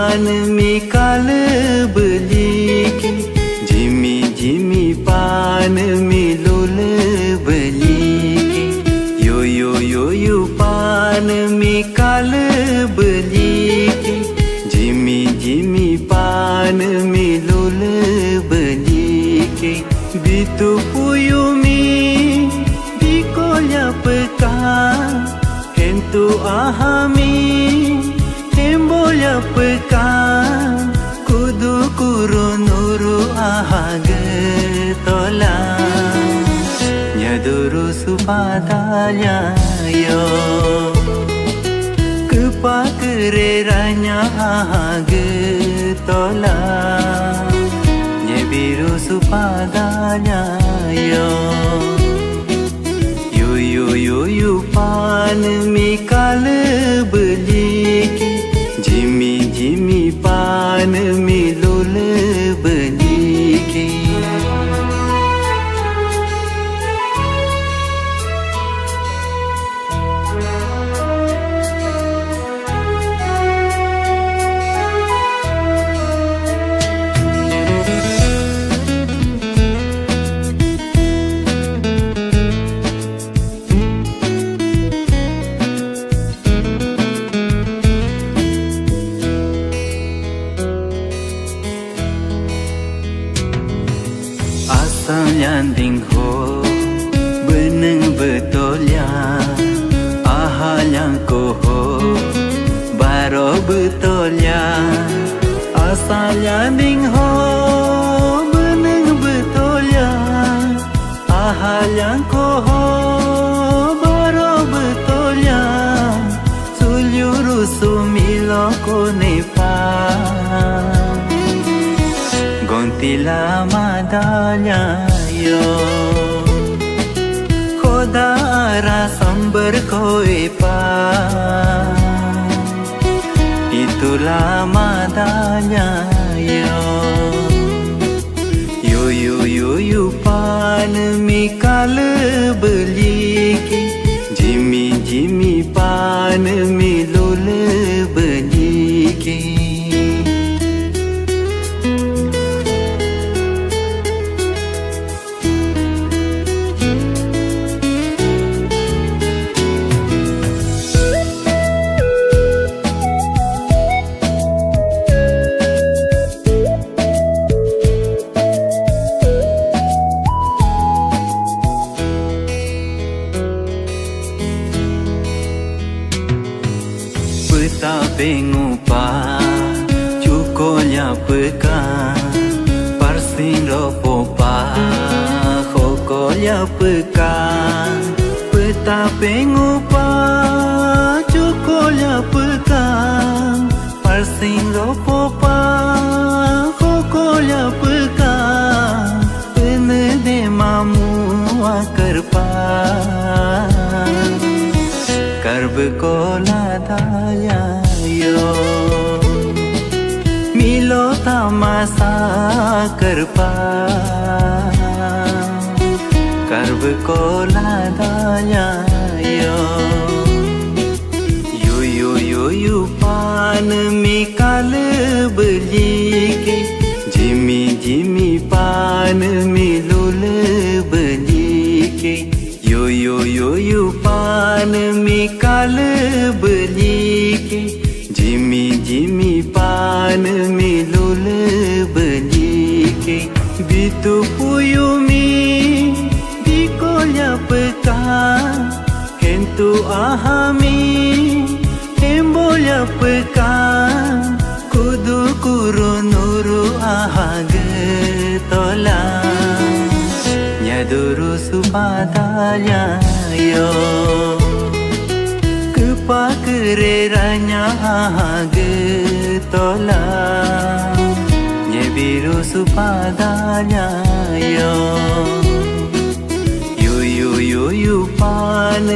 pan mi kala beli ke jimi jimi pan mi lula beli ke yo yo yo yo pan mi kala beli ke jimi jimi pan mi lula beli ke bitu puyumi bikolya pekan hentu ahami tembolya pekan kudu kurunuru ahaga tola nyaduru supadanya yo kepakereranya ahaga tola nyebiru supadanya yo yo yo yo yo pan mi kala beli ke jimi jimi pan mi lula beli ke Nyanding ho beneng betul ya ahal yang koho baro betul ya asal nyanding ho beneng betul ya ahal yang koho baro betul ya sulyuru sumilo ko nepa gontila madanya yo khoda rasambar koi pa itulah madanya yo yo yo yo yo pan mi kala beli ke jimi jimi pan mi lula beli ke pengupa cukolya pekan parsin ropopa khokolya pekan peta pengupa cukolya pekan parsin ropopa khokolya pekan penede mamu akarpan karbekola daya yo milo tamasa karpa karbekola daya yo yo yo yo yo pan mi kala beli ke jimi jimi pan mi lula beli ke yo yo yo yo pan mi kala beli ke jimi jimi pan mi lula beli ke bitu puyumi bikolya pekan hentu ahami tembolya pekan kudu kurunuru ahaga tola nyaduru supadanya yo kepakereranya ahaga tola nyebiru supadanya yo yo yo yo yo pan